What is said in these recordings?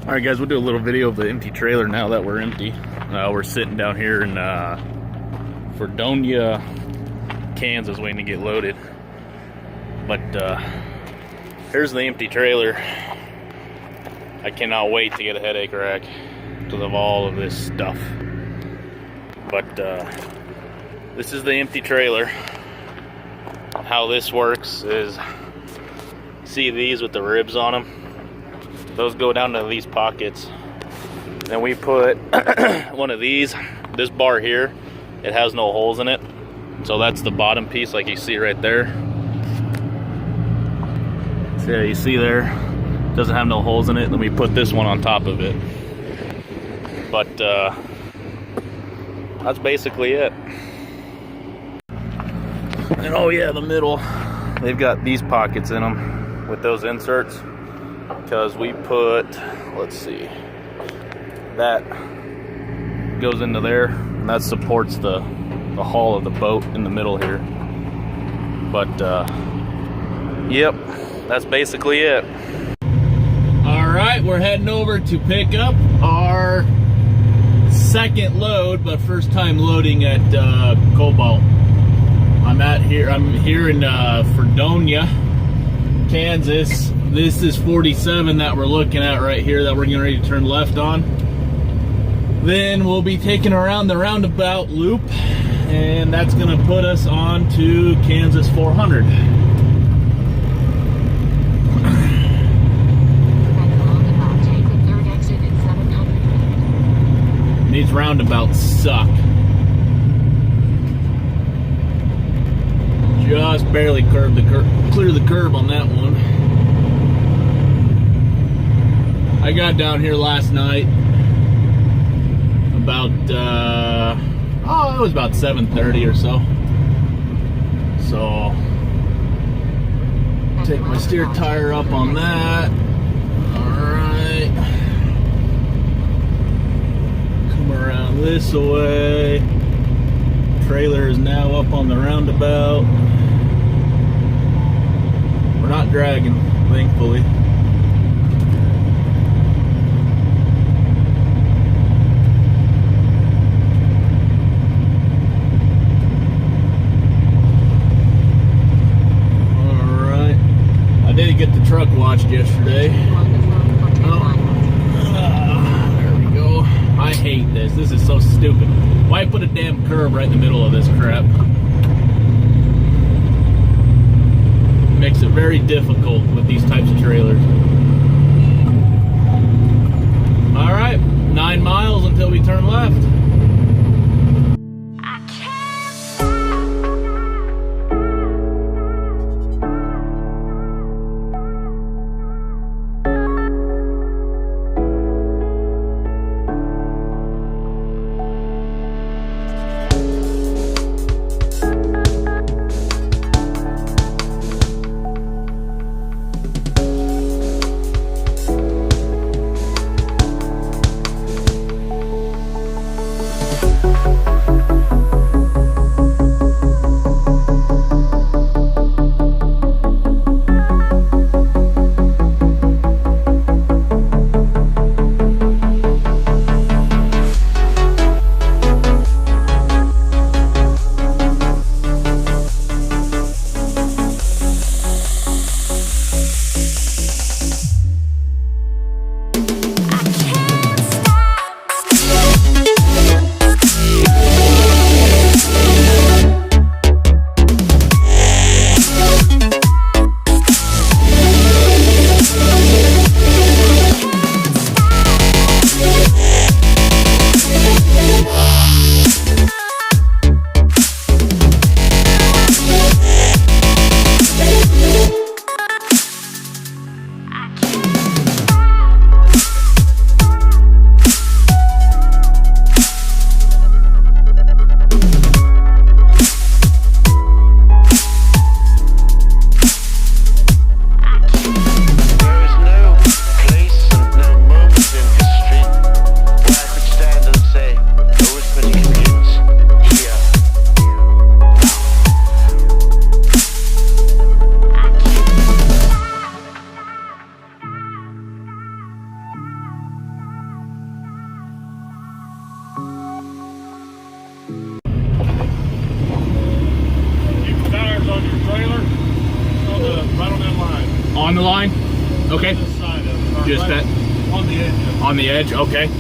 All right, guys, we'll do a little video of the empty trailer now that we're empty. We're sitting down here in Fredonia, Kansas, waiting to get loaded. But here's the empty trailer. I cannot wait to get a headache rack because of all of this stuff. But this is the empty trailer. How this works is, see these with the ribs on them? Those go down to these pockets. Then we put one of these, this bar here, it has no holes in it. So that's the bottom piece, like you see right there. So yeah, you see there, doesn't have no holes in it. Then we put this one on top of it. But that's basically it. And oh yeah, the middle, they've got these pockets in them with those inserts. Because we put, let's see, that goes into there, and that supports the hull of the boat in the middle here. But yep, that's basically it. All right, we're heading over to pick up our second load, but first time loading at Cobalt. I'm here in Fredonia, Kansas. This is 47 that we're looking at right here that we're getting ready to turn left on. Then we'll be taking around the roundabout loop, and that's going to put us on to Kansas 400. These roundabouts suck. Just barely clear the curb on that one. I got down here last night about, it was about 7:30 or so. So, take my steer tire up on that. Alright. Come around this way. Trailer is now up on the roundabout. We're not dragging, thankfully. Get the truck washed yesterday. There we go. I hate this. This is so stupid. Why put a damn curb right in the middle of this crap? It makes it very difficult with these types of trailers. Alright, 9 miles until we turn left. On the line? Okay. This side of it, or Just right that? on the edge of it. On the edge? Okay.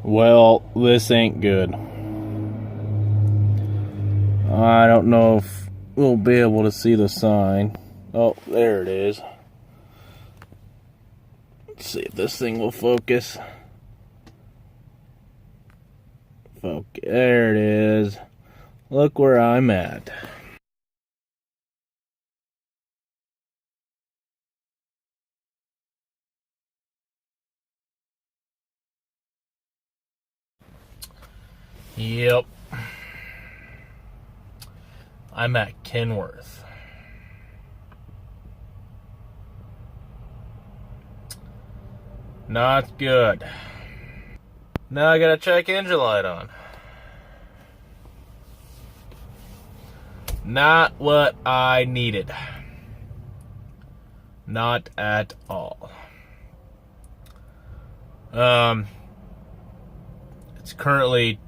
Well, this ain't good. I don't know if we'll be able to see the sign. Oh, there it is. Let's see if this thing will focus. There it is. Look where I'm at. Yep. I'm at Kenworth. Not good. Now I got a check engine light on. Not what I needed. Not at all. It's currently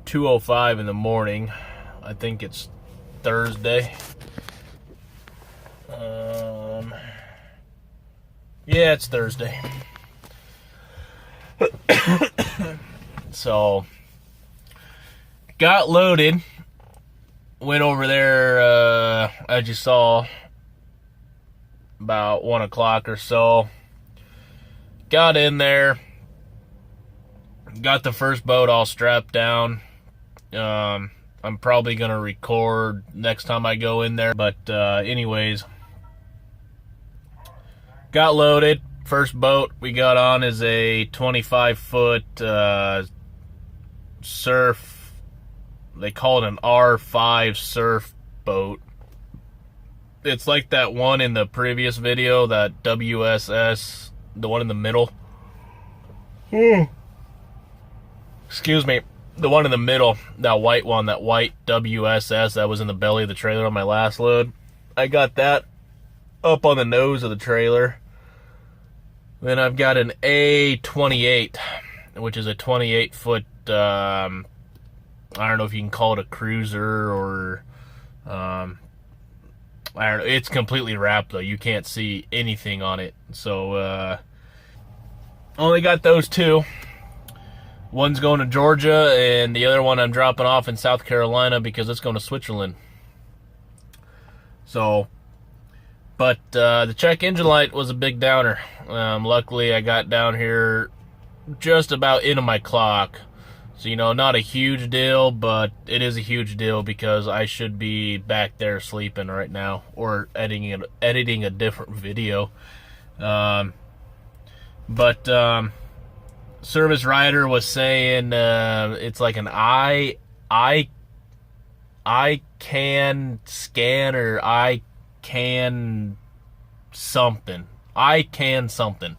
2:05 in the morning. I think it's Thursday. Yeah, it's Thursday. So, got loaded. Went over there, as you saw, about 1 o'clock or so. Got in there. Got the first boat all strapped down. I'm probably going to record next time I go in there. But anyways, got loaded. First boat we got on is a 25-foot surf. They call it an R5 surf boat. It's like that one in the previous video, that WSS, the one in the middle. Excuse me. The one in the middle, that white one, that white WSS that was in the belly of the trailer on my last load. I got that up on the nose of the trailer. Then I've got an A28, which is a 28-foot, I don't know if you can call it a cruiser or, I don't know. It's completely wrapped, though. You can't see anything on it. So, only got those two. One's going to Georgia, and the other one I'm dropping off in South Carolina because it's going to Switzerland. So, but the check engine light was a big downer. Luckily, I got down here just about into my clock. So, you know, not a huge deal, but it is a huge deal because I should be back there sleeping right now or editing a different video. Service writer was saying it's like an I can scan or I can something. I can something.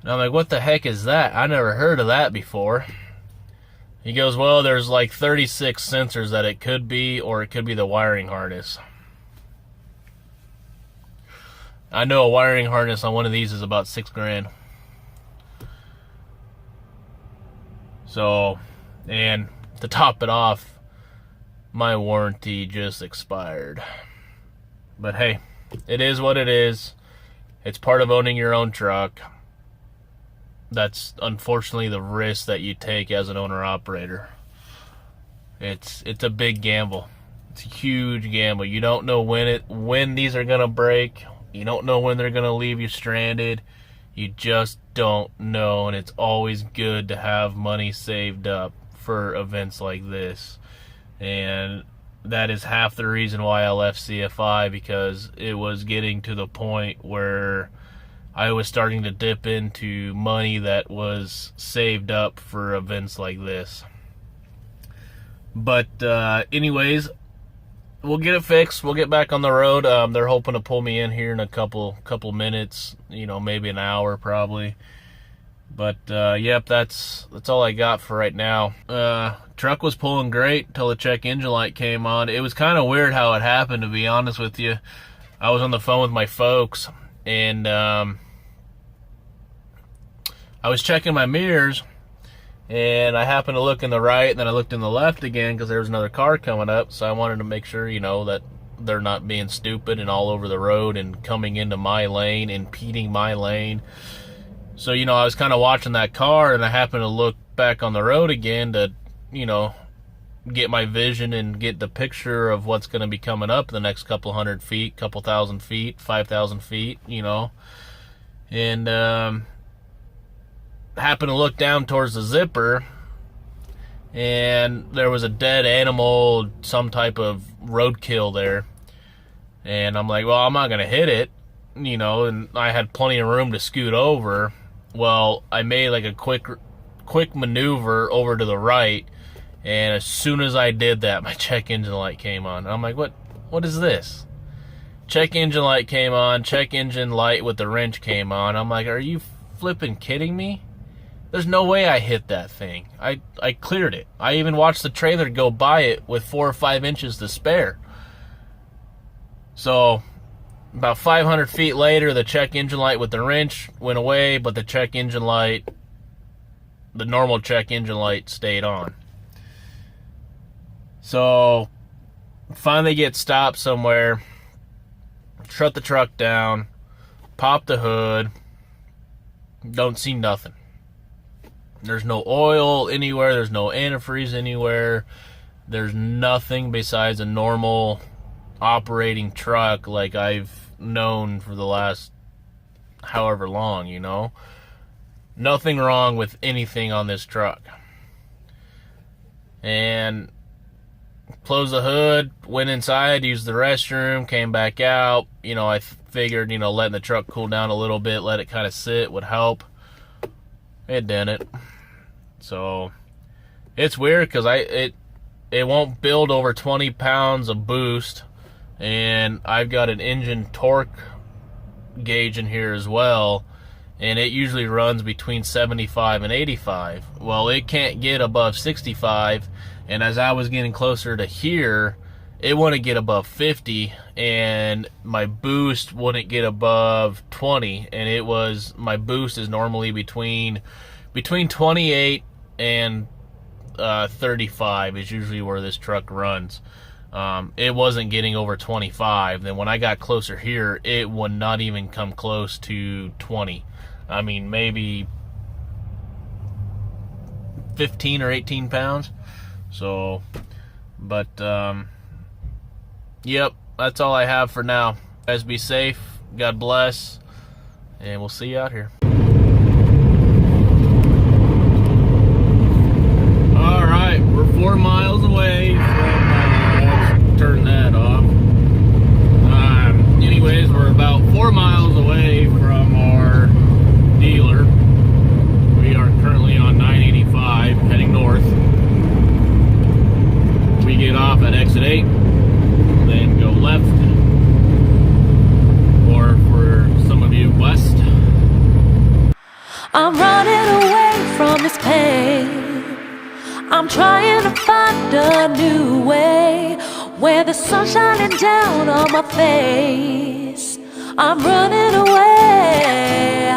And I'm like, what the heck is that? I never heard of that before. He goes, well, there's like 36 sensors that it could be, or it could be the wiring harness. I know a wiring harness on one of these is about $6,000. So, and to top it off, my warranty just expired. But hey, it is what it is. It's part of owning your own truck. That's unfortunately the risk that you take as an owner-operator. It's a big gamble. It's a huge gamble. You don't know when these are gonna break. You don't know when they're gonna leave you stranded. You just don't know, and it's always good to have money saved up for events like this. And that is half the reason why I left CFI, because it was getting to the point where I was starting to dip into money that was saved up for events like this. But anyways, we'll get it fixed. We'll get back on the road. They're hoping to pull me in here in a couple minutes, maybe an hour probably. But yep, that's all I got for right now. Truck was pulling great until the check engine light came on. It was kind of weird how it happened, to be honest with you. I was on the phone with my folks, and I was checking my mirrors, and I happened to look in the right, and then I looked in the left again because there was another car coming up. So I wanted to make sure, that they're not being stupid and all over the road and coming into my lane, impeding my lane. So, I was kind of watching that car, and I happened to look back on the road again to, get my vision and get the picture of what's going to be coming up in the next couple hundred feet, couple thousand feet, 5,000 feet, And happened to look down towards the zipper, and there was a dead animal, some type of roadkill there. And I'm like, well, I'm not going to hit it, and I had plenty of room to scoot over. Well, I made like a quick maneuver over to the right, and as soon as I did that, my check engine light came on. I'm like, what is this? Check engine light came on, check engine light with the wrench came on. I'm like, are you flipping kidding me? There's no way I hit that thing. I cleared it. I even watched the trailer go by it with 4 or 5 inches to spare. So about 500 feet later, the check engine light with the wrench went away, but the check engine light, the normal check engine light, stayed on. So finally get stopped somewhere, shut the truck down, pop the hood, don't see nothing. There's no oil anywhere, there's no antifreeze anywhere, there's nothing besides a normal operating truck like I've known for the last however long, Nothing wrong with anything on this truck. And closed the hood, went inside, used the restroom, came back out. I figured, letting the truck cool down a little bit, let it kind of sit would help. It didn't. So it's weird because it won't build over 20 pounds of boost, and I've got an engine torque gauge in here as well, and it usually runs between 75 and 85. Well, it can't get above 65, and as I was getting closer to here, it wouldn't get above 50, and my boost wouldn't get above 20, and my boost is normally between 28 and 35 is usually where this truck runs. It wasn't getting over 25. Then when I got closer here, it would not even come close to 20. I mean, maybe 15 or 18 pounds. So, but, yep, that's all I have for now. Guys, be safe. God bless. And we'll see you out here. All right, we're 4 miles away from, let's turn that off. Anyways, we're about 4 miles away from our dealer. We are currently on 985 heading north. We get off at exit 8, then go left, or for some of you, west. I'm running away from this pain. I'm trying to find a new way where the sun's shining down on my face. I'm running away.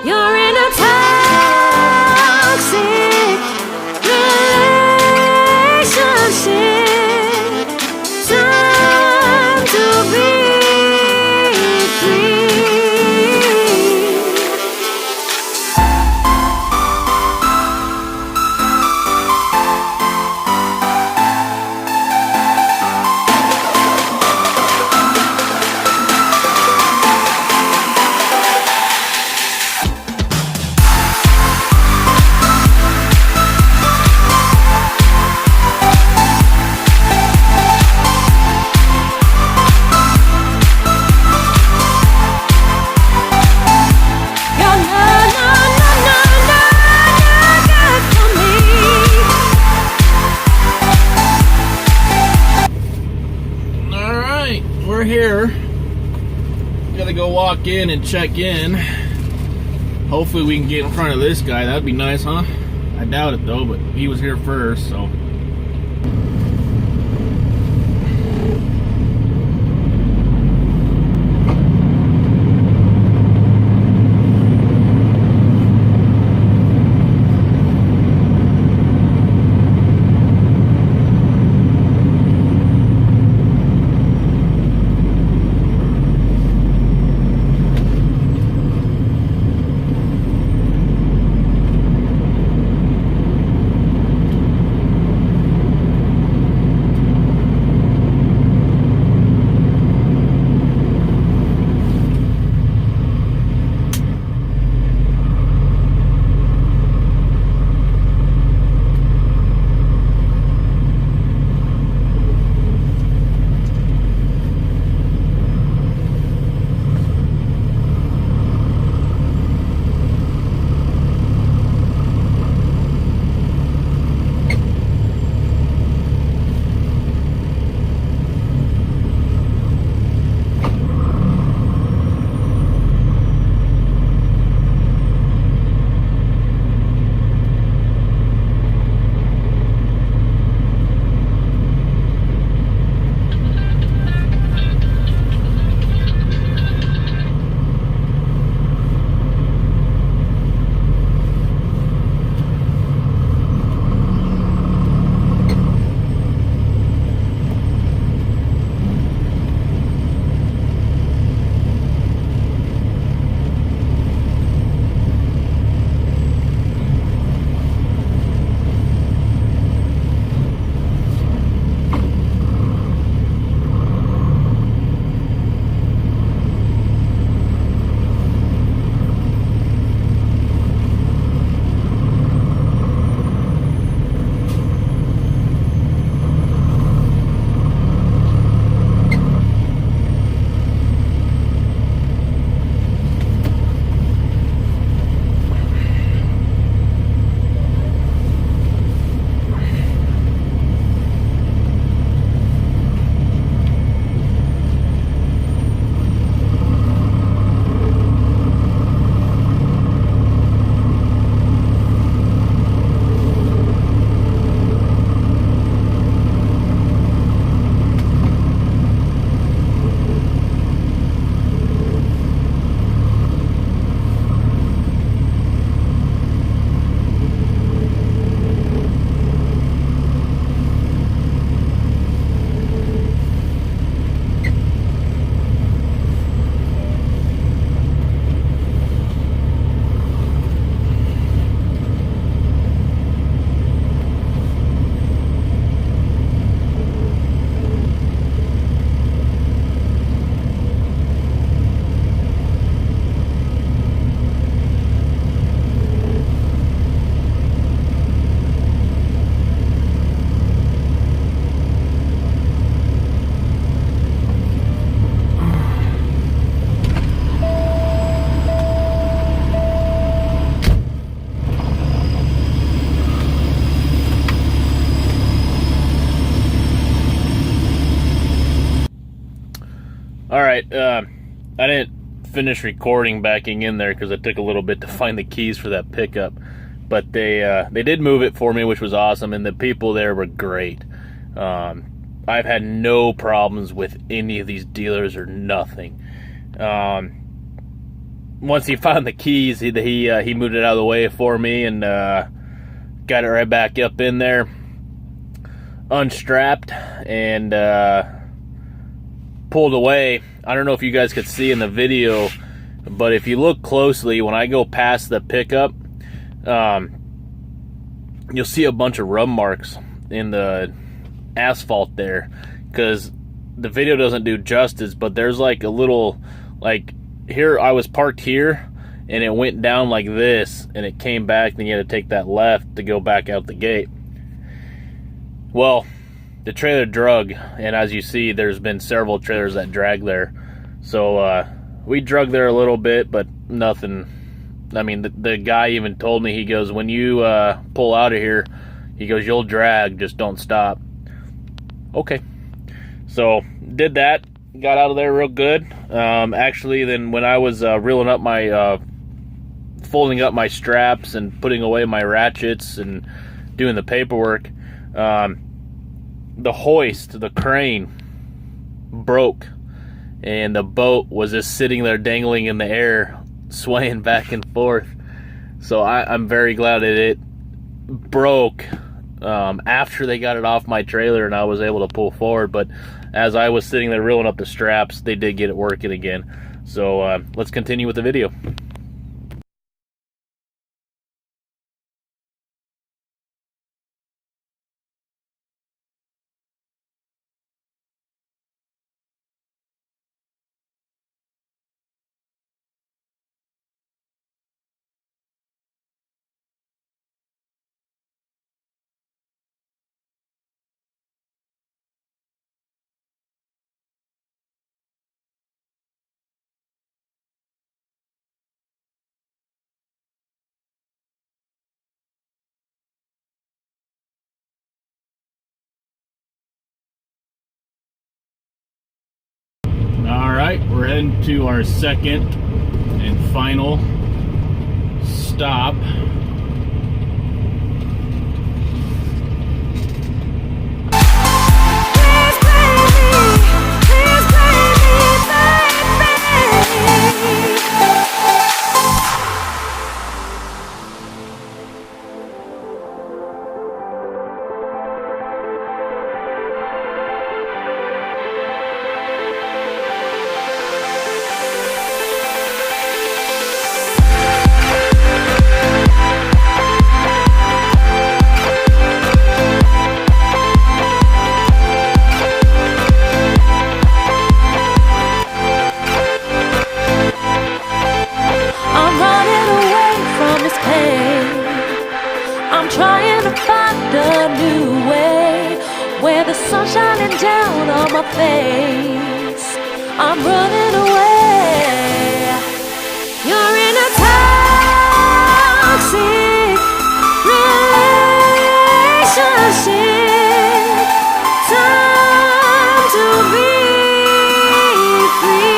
You're in a toxic relationship. Time to be free. we're here. Gotta go walk in and check in. Hopefully we can get in front of this guy. That'd be nice, huh? I doubt it though, but he was here first, so. Alright, I didn't finish recording backing in there because it took a little bit to find the keys for that pickup. But they did move it for me, which was awesome, and the people there were great. I've had no problems with any of these dealers or nothing. Once he found the keys, he moved it out of the way for me and got it right back up in there, unstrapped, and pulled away. I don't know if you guys could see in the video, but if you look closely, when I go past the pickup, you'll see a bunch of rub marks in the asphalt there, because the video doesn't do justice, but there's like a little, like here I was parked here and it went down like this and it came back, then you had to take that left to go back out the gate. Well, the trailer drug, and as you see, there's been several trailers that drag there, so we drug there a little bit, but nothing. I mean, the guy even told me, he goes, when you pull out of here, he goes, you'll drag, just don't stop. Okay, so did that, got out of there real good. Actually, then when I was reeling up my, folding up my straps and putting away my ratchets and doing the paperwork, the hoist, the crane, broke, and the boat was just sitting there dangling in the air, swaying back and forth. So I'm very glad that it broke after they got it off my trailer and I was able to pull forward. But as I was sitting there reeling up the straps, they did get it working again. So let's continue with the video. All right, we're heading to our second and final stop. Trying to find a new way where the sun's shining down on my face. I'm running away. You're in a toxic relationship. Time to be free.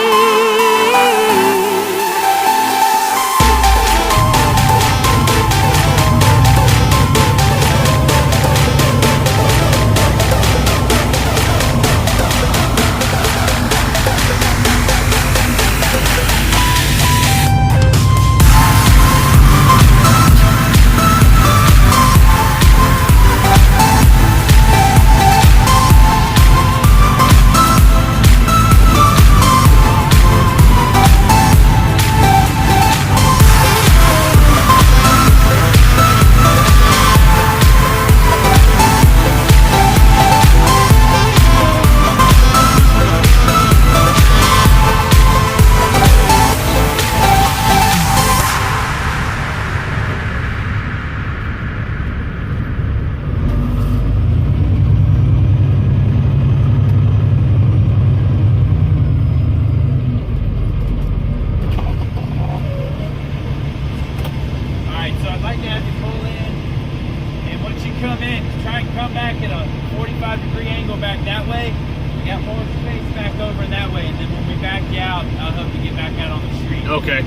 Come in, try and come back at a 45-degree angle back that way. We got more space back over that way, and then when we back you out, I'll help you get back out on the street. Okay.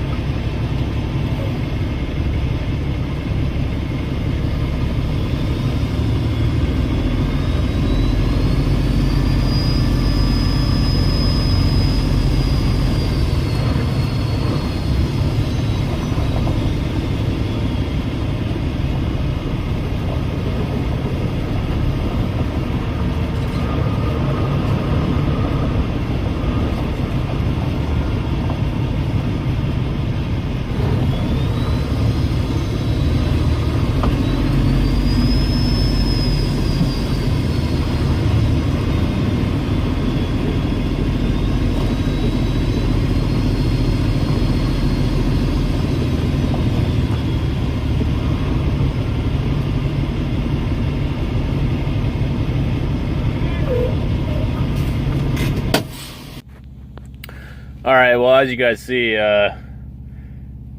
All right, well, as you guys see, the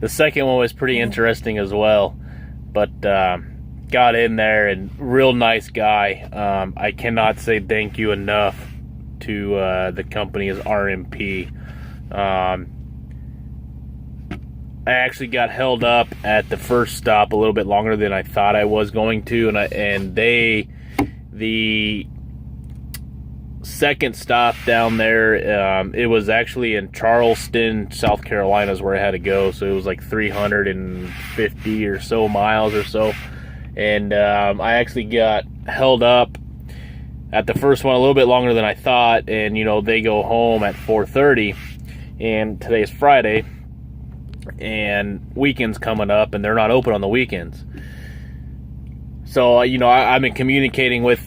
second one was pretty interesting as well, but got in there, and real nice guy. I cannot say thank you enough to the company is RMP. I actually got held up at the first stop a little bit longer than I thought I was going to, and the second stop down there, it was actually in Charleston, South Carolina is where I had to go, so it was like 350 or so miles or so, and I actually got held up at the first one a little bit longer than I thought, and you know, they go home at 4:30, and today's Friday, and weekends coming up, and they're not open on the weekends. So, you know, I've been communicating with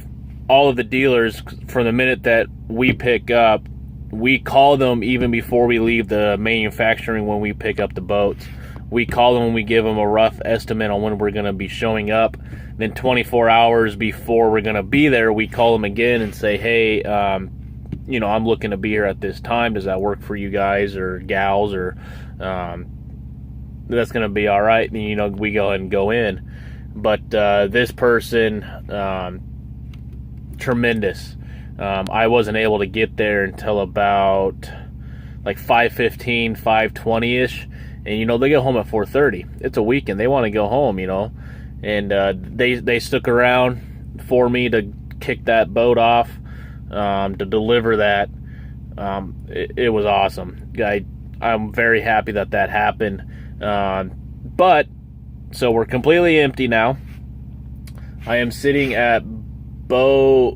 all of the dealers from the minute that we pick up. We call them even before we leave the manufacturing when we pick up the boats. We call them and we give them a rough estimate on when we're going to be showing up. Then 24 hours before we're going to be there, we call them again and say, hey, you know, I'm looking to be here at this time. Does that work for you guys or gals? Or that's going to be all right. And, you know, we go ahead and go in. But this person, tremendous. I wasn't able to get there until about like 5:15, 5:20-ish. And, you know, they go home at 4:30. It's a weekend. They want to go home, you know. And they stuck around for me to kick that boat off, to deliver that. It was awesome. I'm very happy that happened. But, so we're completely empty now. I am sitting at Bowman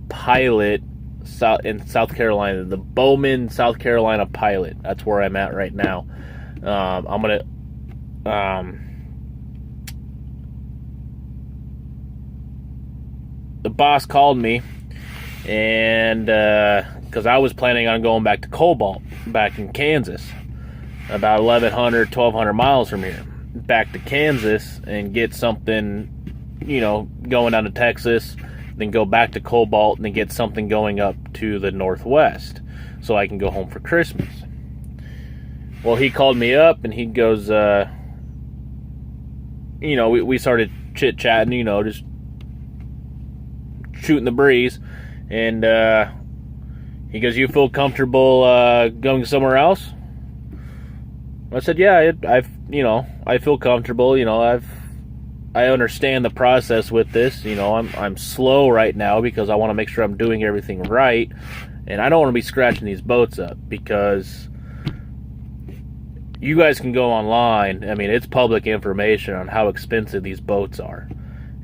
Pilot in South Carolina. The Bowman, South Carolina Pilot. That's where I'm at right now. I'm going to... the boss called me, and because I was planning on going back to Cobalt, back in Kansas, about 1,200 miles from here, back to Kansas, and get something, you know, going down to Texas, then go back to Cobalt, and then get something going up to the Northwest, so I can go home for Christmas. Well, he called me up, and he goes, you know, we started chit-chatting, you know, just shooting the breeze, and he goes, you feel comfortable going somewhere else? I said, yeah, I feel comfortable. You know, I understand the process with this. You know, I'm slow right now because I want to make sure I'm doing everything right, and I don't want to be scratching these boats up, because you guys can go online. I mean, it's public information on how expensive these boats are,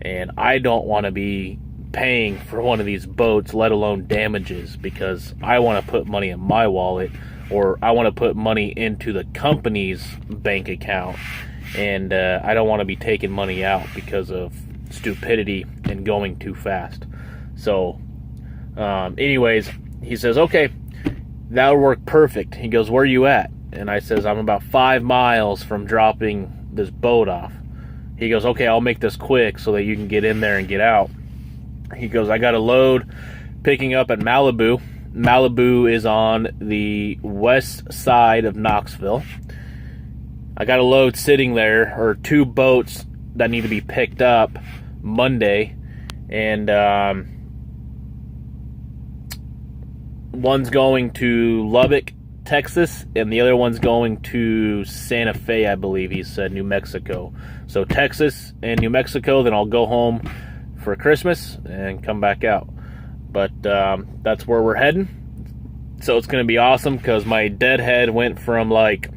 and I don't want to be paying for one of these boats, let alone damages, because I want to put money in my wallet, or I want to put money into the company's bank account, and I don't want to be taking money out because of stupidity and going too fast. So anyways, he says, okay, that would work perfect. He goes, where are you at? And I says, I'm about 5 miles from dropping this boat off. He goes, okay, I'll make this quick so that you can get in there and get out. He goes, I got a load picking up at Malibu. Malibu is on the west side of Knoxville. I got a load sitting there, or 2 boats that need to be picked up Monday. And one's going to Lubbock, Texas, and the other one's going to Santa Fe, I believe he said, New Mexico. So Texas and New Mexico, then I'll go home for Christmas and come back out. But that's where we're heading. So it's going to be awesome, because my deadhead went from like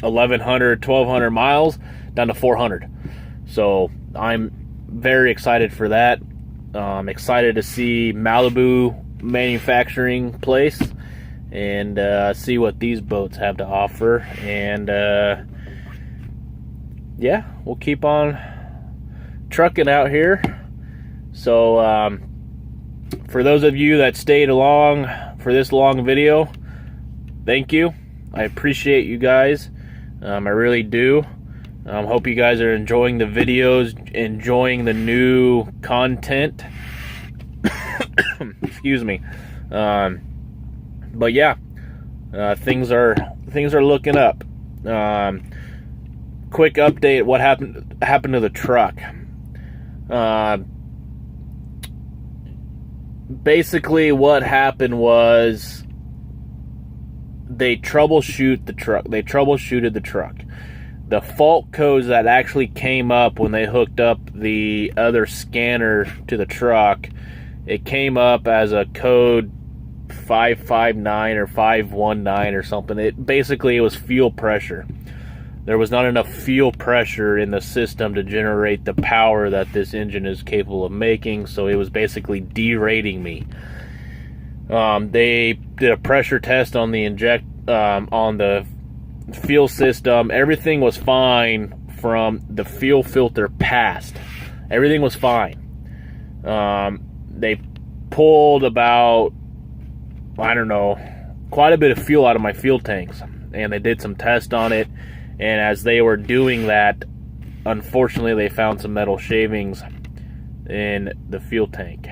1,100, 1,200 miles down to 400. So I'm very excited for that. I'm excited to see Malibu manufacturing place and see what these boats have to offer. And yeah, we'll keep on trucking out here. So for those of you that stayed along for this long video, thank you. I appreciate you guys. I really do. Hope you guys are enjoying the videos, enjoying the new content. Excuse me. But yeah, things are looking up. Quick update: what happened to the truck? basically what happened was they troubleshooted the truck. The fault codes that actually came up when they hooked up the other scanner to the truck, it came up as a code 559 or 519 or something. It was fuel pressure. There was not enough fuel pressure in the system to generate the power that this engine is capable of making, so it was basically derating me. They did a pressure test on the on the fuel system. Everything was fine from the fuel filter passed. Everything was fine. They pulled about, I don't know, quite a bit of fuel out of my fuel tanks, and they did some tests on it. And as they were doing that, unfortunately, they found some metal shavings in the fuel tank.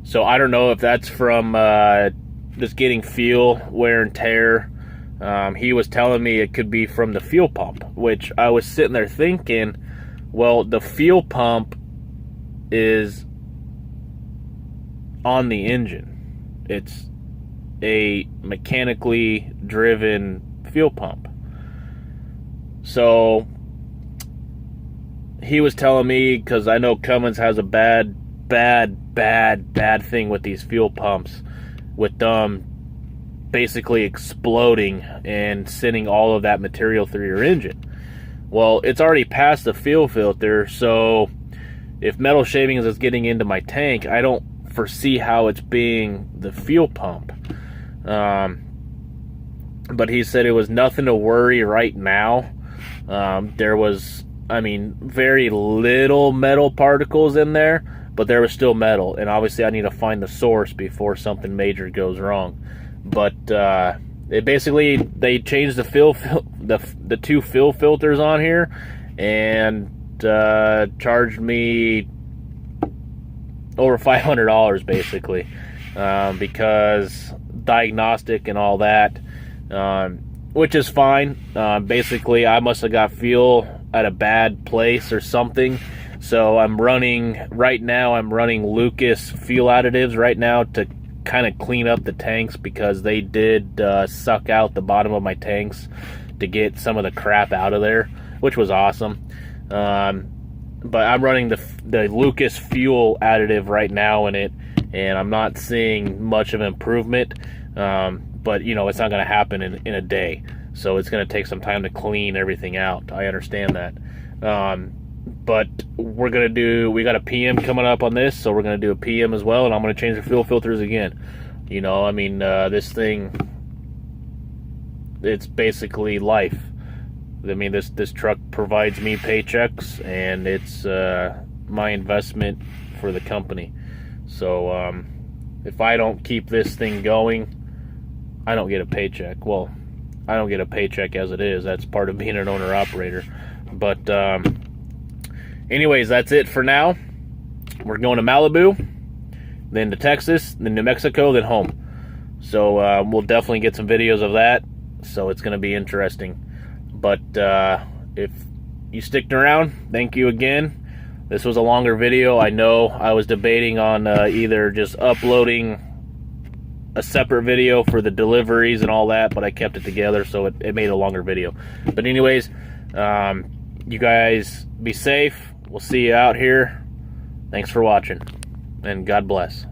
So I don't know if that's from just getting fuel wear and tear. He was telling me it could be from the fuel pump, which I was sitting there thinking, well, the fuel pump is on the engine. It's a mechanically driven fuel pump. So he was telling me, because I know Cummins has a bad thing with these fuel pumps, with them basically exploding and sending all of that material through your engine. Well, it's already past the fuel filter, so if metal shavings is getting into my tank, I don't foresee how it's being the fuel pump. But he said it was nothing to worry right now. There was, very little metal particles in there, but there was still metal, and obviously I need to find the source before something major goes wrong. But it basically, they changed the two fill filters on here, and charged me over $500 basically, because diagnostic and all that, which is fine. Basically, I must have got fuel at a bad place or something. So right now I'm running Lucas fuel additives right now to kind of clean up the tanks, because they did suck out the bottom of my tanks to get some of the crap out of there, which was awesome. But I'm running the Lucas fuel additive right now in it, and I'm not seeing much of improvement. But it's not going to happen in a day, so it's going to take some time to clean everything out. I understand that. But we got a PM coming up on this, so we're going to do a PM as well, and I'm going to change the fuel filters again. This thing, it's basically life. This truck provides me paychecks, and it's my investment for the company. So if I don't keep this thing going, I don't get a paycheck. Well, I don't get a paycheck as it is. That's part of being an owner-operator. But anyways, that's it for now. We're going to Malibu, then to Texas, then New Mexico, then home. So we'll definitely get some videos of that. So it's going to be interesting. But if you sticked around, thank you again. This was a longer video. I know I was debating on either just uploading a separate video for the deliveries and all that, but I kept it together, so it made a longer video. But anyways, you guys be safe. We'll see you out here. Thanks for watching, and God bless.